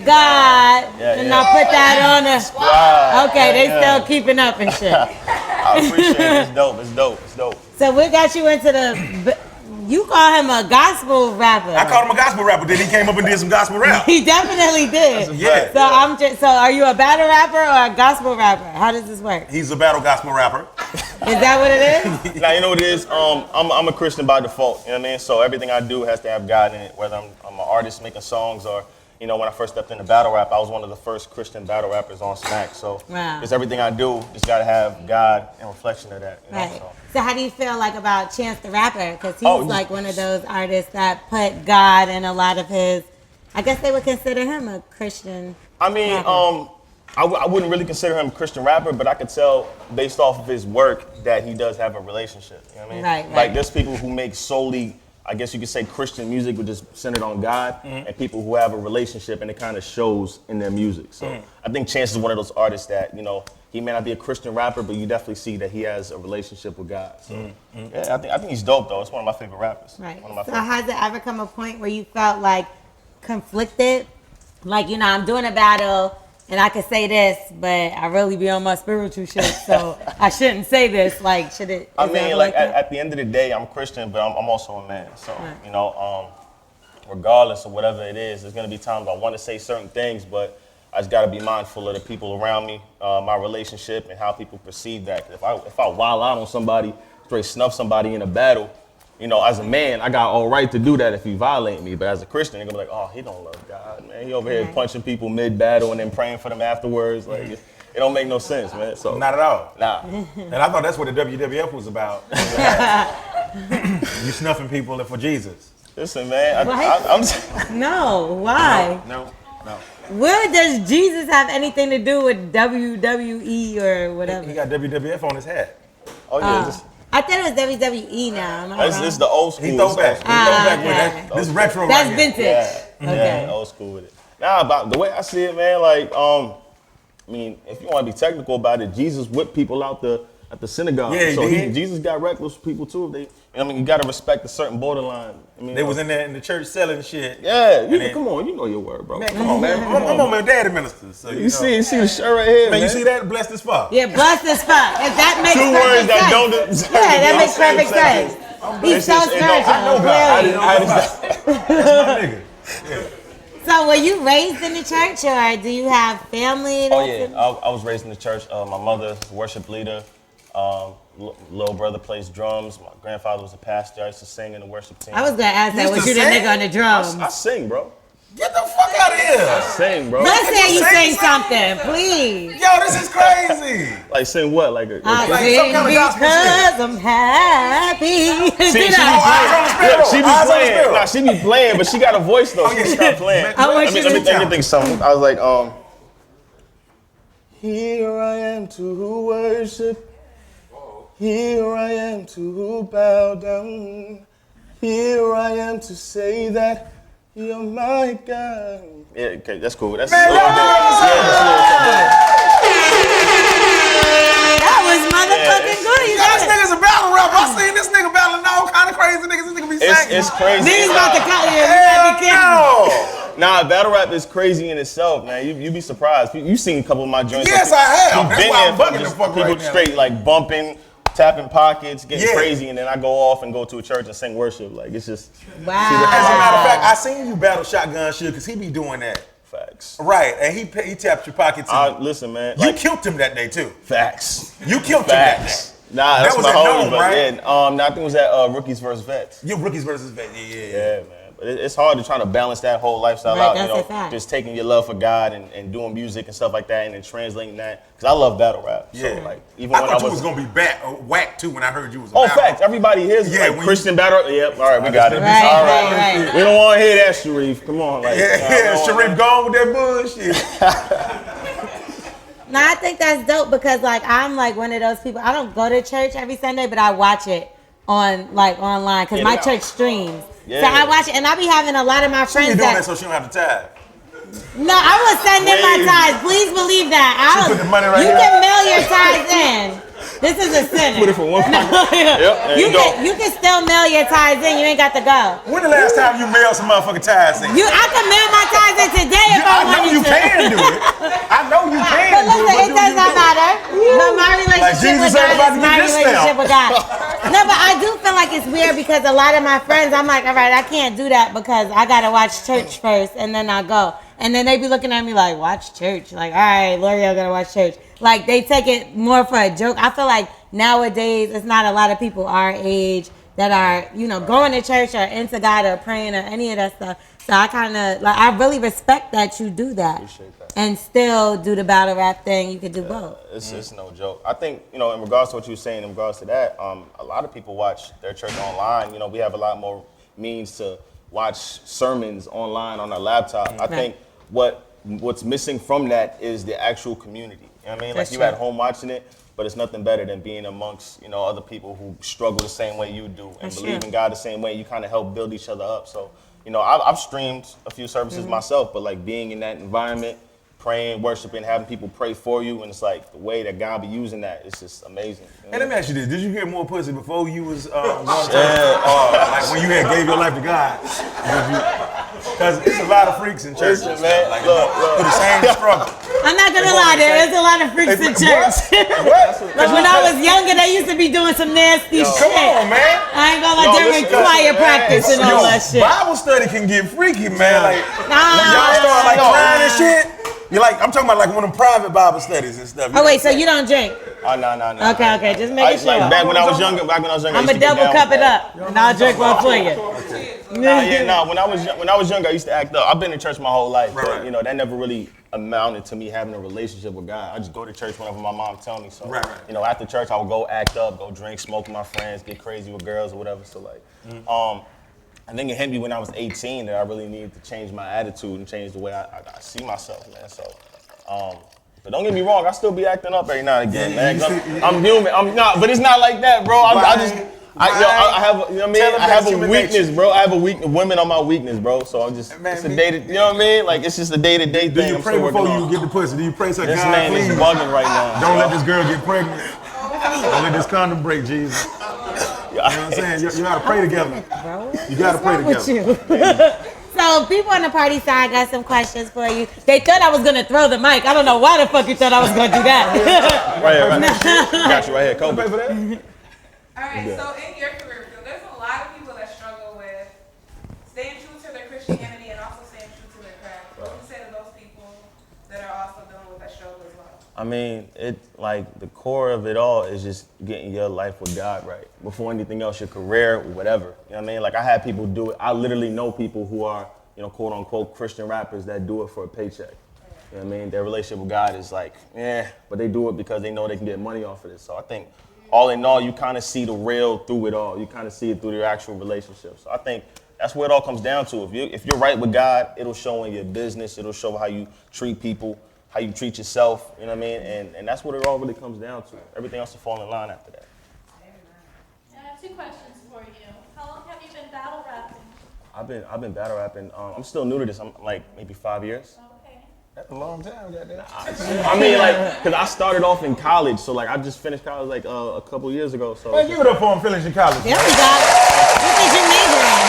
God, and I put that on us. Okay, they still keeping up and shit. I appreciate it. It's dope. So what got you into the? You call him a gospel rapper. I called him a gospel rapper. Then he came up and did some gospel rap. He definitely did. Yeah. So are you a battle rapper or a gospel rapper? How does this work? He's a battle gospel rapper. Is that what it is? Now you know what it is. I'm a Christian by default. You know what I mean? So everything I do has to have God in it. Whether I'm an artist making songs or, you know, when I first stepped into battle rap, I was one of the first Christian battle rappers on Smack. So just everything I do, just gotta have God and reflection of that. You know? So how do you feel like about Chance the Rapper? Because he's like one of those artists that put God in a lot of his. I guess they would consider him a Christian. I mean, rapper. I wouldn't really consider him a Christian rapper, but I could tell based off of his work that he does have a relationship. You know what I mean? Right. Like there's people who make solely, I guess you could say, Christian music, which is centered on God, and people who have a relationship, and it kind of shows in their music. So I think Chance is one of those artists that, you know, he may not be a Christian rapper, but you definitely see that he has a relationship with God. So yeah, I think he's dope though. It's one of my favorite rappers. Right. One of my so favorites. has it ever come a point where you felt like conflicted? Like, you know, I'm doing a battle and I could say this, but I really be on my spiritual shit, so I shouldn't say this. Like, should it? I mean, like at the end of the day, I'm Christian, but I'm also a man. So, you know, regardless of whatever it is, there's gonna be times I want to say certain things, but I just gotta be mindful of the people around me, my relationship, and how people perceive that. If I wild out on somebody, straight snuff somebody in a battle, you know, as a man, I got all right to do that if he violate me. But as a Christian, they're gonna be like, oh, he don't love God, man. He over here punching people mid-battle and then praying for them afterwards. Like, it don't make no sense, man. So Not at all. Nah. And I thought that's what the WWF was about. You snuffing people for Jesus. Listen, man, No, why? No. Where does Jesus have anything to do with WWE or whatever? He got WWF on his hat. Oh yeah, I thought it was WWE now. it's the old school. He throwback. With that. This retro That's right here. vintage. Yeah, old school with it. Now, about the way I see it, man, like, I mean, if you want to be technical about it, Jesus whipped people out at the synagogue. Yeah, so he did. Jesus got reckless people too. I mean, you got to respect a certain borderline. I mean, They was in there in the church selling shit. Yeah, come on, you know your word, bro. Man, come on, man. I'm on my daddy minister. So You see the shirt right here, man. You see that? Blessed as fuck. Yeah, blessed as fuck. If that makes Two words that don't deserve that makes perfect sense. He's so spiritual. I know God. That's my nigga. Yeah. So were you raised in the church or do you have family? Oh yeah, I was raised in the church. My mother, worship leader. Little brother plays drums. My grandfather was a pastor. I used to sing in the worship team. I was gonna ask that. Was you the nigga on the drums? I sing, bro. Get the fuck out of here. I sing, bro. Let's say you sing something, please. Yo, this is crazy. Like sing what? Like some kind of gospel because I'm happy. She be playing. Nah, she be playing, but she got a voice though. She stop playing. Let me think something. I was like, here I am to worship. Here I am to bow down. Here I am to say that you're my God. Yeah, okay, that's cool. That's That was motherfucking good. You this nigga's a battle rapper. I seen this nigga battling all kind of crazy niggas. This nigga be singing. It's crazy. Niggas about to cut you. Nah, battle rap is crazy in itself, man. You be surprised. You seen a couple of my joints. Yes, I have. That's why I'm bugging the fuck people right now. straight like bumping, tapping pockets, getting crazy, and then I go off and go to a church and sing worship. Like, it's just... Wow. As a matter of fact, I seen you battle shotgun shit because he be doing that. Facts. Right, and he tapped your pockets. Listen, man. You killed him that day, too. Facts. You killed him that day. Nah, that's was my at homie, Nome, but right? yeah, I think it was at Rookies vs. Vets. Your Rookies versus Vets, Yeah, man. But it's hard to try to balance that whole lifestyle out, you know, just taking your love for God and doing music and stuff like that, and then translating that. Because I love battle rap. So, like, even I when thought you was gonna be whack too when I heard you was. Facts. Everybody hears like Christian battle. Yep. All right, we got it. Right. We don't want to hear that, Sharif. Come on, like. Sharif gone with that bullshit. No, I think that's dope because like I'm like one of those people. I don't go to church every Sunday, but I watch it on like online because my church streams. So I watch it, and I be having a lot of my friends. She doing that so she don't have to tithe. No, I will send in my tithes. Please believe that. She put the money right you here. can mail your tithes in. This is a sinner. Put it for one pocket. Yep, you can still mail your tithes in. You ain't got to go. When the last time you mailed some motherfucking tithes in? I can mail my tithes in today if I I know wanted you to. can do it. I know you can But do listen, it. it does not matter. But my relationship Jesus with ain't God about to is get my this relationship stamp. with God. No, but I do feel like it's weird because a lot of my friends, I'm like, all right, I can't do that because I gotta watch church first and then I go. And then they be looking at me like, watch church. Like, all right, L'Oreal gotta watch church. Like, they take it more for a joke. I feel like nowadays, it's not a lot of people our age that are, going to church or into God or praying or any of that stuff. So I kind of, I really respect that you do that. Appreciate that. And still do the battle rap thing. You could do both. It's no joke. I think, in regards to what you were saying, in regards to that, a lot of people watch their church online. We have a lot more means to watch sermons online on our laptop. I think what's missing from that is the actual community. You know what I mean? That's like you true. at home watching it, but it's nothing better than being amongst, other people who struggle the same way you do and That's believe true. in God the same way. You kind of help build each other up. So, I've streamed a few services myself, but like being in that environment, praying, worshiping, having people pray for you, and it's like the way that God be using that, it's just amazing. Hey, let me ask you this. Did you get more pussy before you was going to church? Like when you had gave your life to God? Because it's a lot of freaks in church. Listen, man, Like, look. for the same struggle. I'm not gonna lie, there is a lot of freaks in church. Like when I was younger, they used to be doing some nasty shit. Come on, man. I ain't gonna lie, during listen, choir man. practice and all that shit. Bible study can get freaky, man. Like Nah. when y'all start like crying and shit. You're like, I'm talking about like one of them private Bible studies and stuff. Oh wait, so you don't drink? Oh, no. Okay, just making sure. Like back when I was younger, I I'm used gonna to get double down cup with it that. up, and I'll drink one for you. When I was younger, I used to act up. I've been in church my whole life, Right. but that never really amounted to me having a relationship with God. I just go to church whenever my mom tell me. So, Right. After church, I would go act up, go drink, smoke with my friends, get crazy with girls or whatever. So like, I think it hit me when I was 18 that I really needed to change my attitude and change the way I see myself, man. So, but don't get me wrong, I still be acting up every now and again, man. 'Cause I'm human. I'm not, but it's not like that, bro. I have, I have a weakness, bro. I have a weakness. Women are my weakness, bro. So I'm just, it's a day to, you know what I mean? Like it's just a day-to-day thing. Do you I'm pray still before working you on. get the pussy? Do you pray to This God, man please? is bugging right now. Don't let this girl get pregnant. Don't let this condom break, Jesus. You know what I'm saying? You gotta pray together. You gotta pray together. So people on the party side got some questions for you. They thought I was gonna throw the mic. I don't know why the fuck you thought I was gonna do that. Right here, got you right here, Kobe. Pray for that? All right, so in your career field, there's a lot of people that struggle with staying true to their Christianity and also staying true to their craft. What would you say to those people that are also dealing with that struggle as well? I mean, the core of it all is just getting your life with God right. Before anything else, your career, whatever. You know what I mean? Like I had people do it. I literally know people who are, quote unquote Christian rappers that do it for a paycheck. You know what I mean? Their relationship with God is like, but they do it because they know they can get money off of it. So I think all in all, you kind of see the real through it all. You kind of see it through their actual relationship. So I think that's where it all comes down to. If you're right with God, it'll show in your business. It'll show how you treat people, how you treat yourself. You know what I mean? And that's what it all really comes down to. Everything else will fall in line after that. I have 2 questions for you. How long have you been battle rapping? I've been battle rapping. I'm still new to this. I'm like maybe 5 years. Okay. That's a long time, goddamn. I mean, like, cause I started off in college, so like I just finished college like a couple years ago. So Man, give it up for him finishing college. There we go. What did you major in?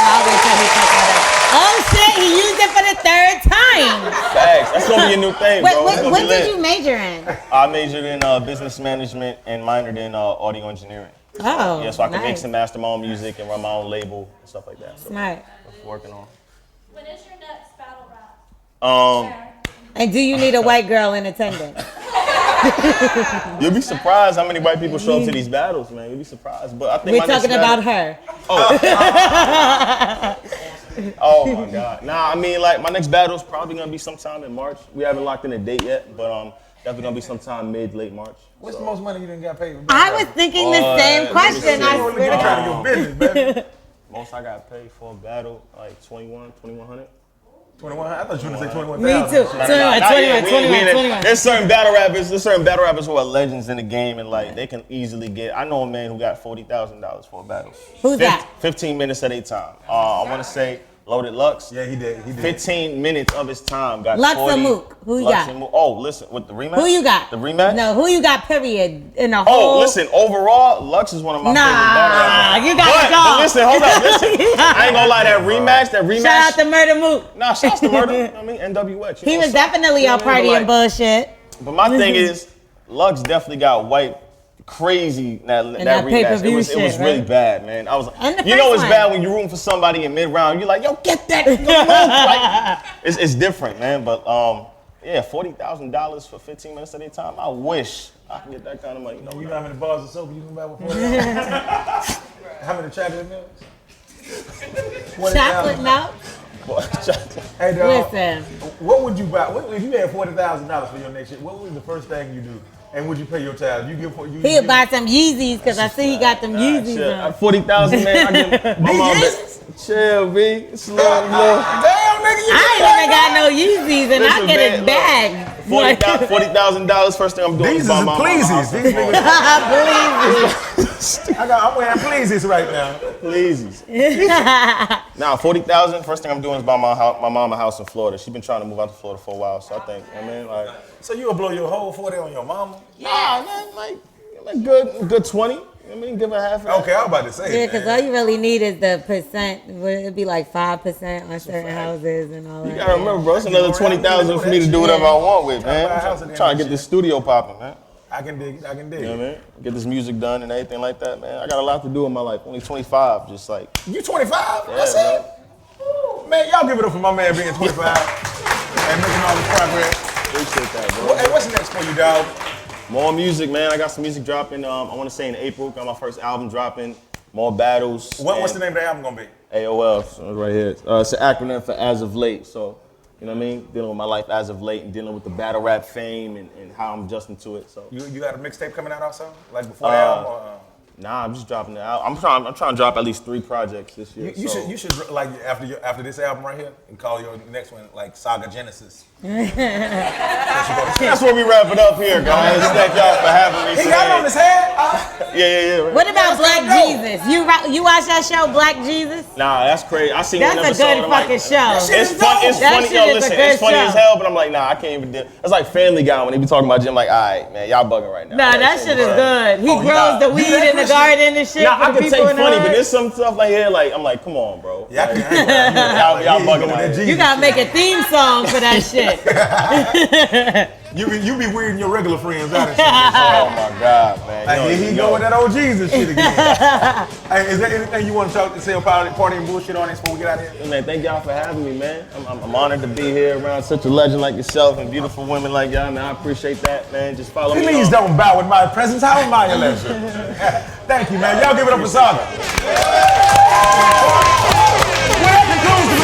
I'll wait till he cuts that out. Oh shit, he used it for the 3rd time. facts. That's gonna be a new thing, bro. It's gonna What be did lit. you major in? I majored in business management and minored in audio engineering. Oh, Yeah, so I can nice. mix and master my own music and run my own label and stuff like that. So Smart. that's what I'm working on. When is your next battle rap? And do you need a white girl in attendance? You'll be surprised how many white people show up to these battles, man. You'll be surprised. But I think We're my next talking about battle- her. Oh my God. Nah, I mean like my next battle is probably gonna be sometime in March. We haven't locked in a date yet, but definitely gonna be sometime late March. What's the most money you done got paid for? I was thinking the same question. I I'm swear to God. trying to get business, baby. Most I got paid for a battle like 2100. 21. I thought you were gonna say 21,000. Me too. 21. There's certain battle rappers who are legends in the game, and like they can easily get. I know a man who got $40,000 for a battle. Who's that? 15 minutes at a time. I want to say Loaded Lux. Yeah, he did. 15 minutes of his time got Lux 40. or Mook? Who you got? Oh, listen, with the rematch? Who you got? The rematch? No, who you got, period, in the whole... Oh, listen, overall, Lux is one of my favorite battle rappers. You got to go. But listen, hold up, listen. I ain't gonna lie, that rematch. Shout out to Murder Mook. Nah, shout out to Murder. I mean, NWX. He was definitely a party and bullshit. But my thing is, Lux definitely got wiped crazy that rematch. pay-per-view It was shit, really right? bad, man. I was, And the you know, first it's one. bad when you're rooting for somebody in mid-round. You're like, yo, get that. Like, it's different, man. But yeah, $40,000 for 15 minutes of their time. I wish I could get that kind of money. You know how many bars of soap you can buy with $40? How many chocolate milks? Chocolate milk? Hey, dog. Listen. What would you buy? If you had $40,000 for your next shit, what was the first thing you do? And would you pay your child? He'll buy some Yeezys because I see he got them Yeezys on. 40,000, man. I give my mom chill, B. It's a little. Damn, nigga, I ain't even got no Yeezys and I get it bagged. $40,000. First thing I'm doing These is buy is my pleasies. These niggas. I'm wearing pleasies right now. Pleasies. Nah, 40,000. First thing I'm doing is buy my mom a house in Florida. She's been trying to move out to Florida for a while, so I think, like. So you'll blow your whole 40 on your mama? Nah, man, like good 20. I mean, give her half. Okay, I was about to say. Yeah, because all you really need is the percent. It'd be like 5% on certain houses and all that. You gotta remember, bro, it's another 20,000 for me to do whatever I want with, man. I'm trying to get this studio popping, man. I can dig it. I can dig it. You know what I mean? Get this music done and everything like that, man. I got a lot to do in my life. Only 25, just like. You 25? Yeah, That's it? Ooh, man, y'all give it up for my man being 25 and making all this progress. Appreciate that, bro. Hey, what's next for you, dog? More music, man. I got some music dropping. I want to say in April. Got my first album dropping. More battles. What's the name of the album gonna be? AOL. So it's right here. It's an acronym for As of Late. So, you know what I mean? Dealing with my life as of late and dealing with the battle rap fame and how I'm adjusting to it. So. You got a mixtape coming out also? Like before the album? Or, Nah, I'm just dropping it out. I'm trying to drop at least 3 projects this year. You should like after this album right here and call your next one like Saga Genesis. That's where we wrap it up here, guys. Thank y'all for having me. He got it on his head. Yeah. Right. What about Black Jesus? You watch that show, Black Jesus? Nah, that's crazy. I seen That's one a episode. good fucking show. It's funny. It's That funny. shit Yo, is a listen, good it's funny show. as hell. But I'm like, nah, I can't even do. It's like Family Guy when they be talking about Jim. Like, all right, man, y'all bugging right now. Nah, that shit is good. He grows the weed in the garden and shit. Nah, I for the can take people in the funny, hood. but there's some stuff like here. Like, I'm like, come on, bro. Yeah, Like, y'all bugging out here. You gotta make a theme song for that shit. You be weirding your regular friends out and shit. Oh my God, man. Hey, here he go with that old Jesus shit again. Hey, is there anything you want to say about party and bullshit on this before we get out of here? Man, thank y'all for having me, man. I'm honored to be here around such a legend like yourself and beautiful women like y'all, man. I appreciate that, man. Just follow me. Please don't bow with my presence. How am I your legend? Thank you, man. Y'all give it up for Saga. Well, that concludes the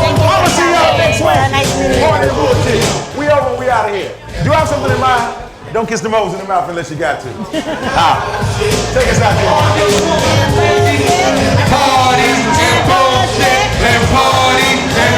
I'm gonna see y'all next week. Party and bullshit. We over. We out of here. Do you have something in mind? Don't kiss the moles in the mouth unless you got to. Take us out, y'all. Party and bullshit and party and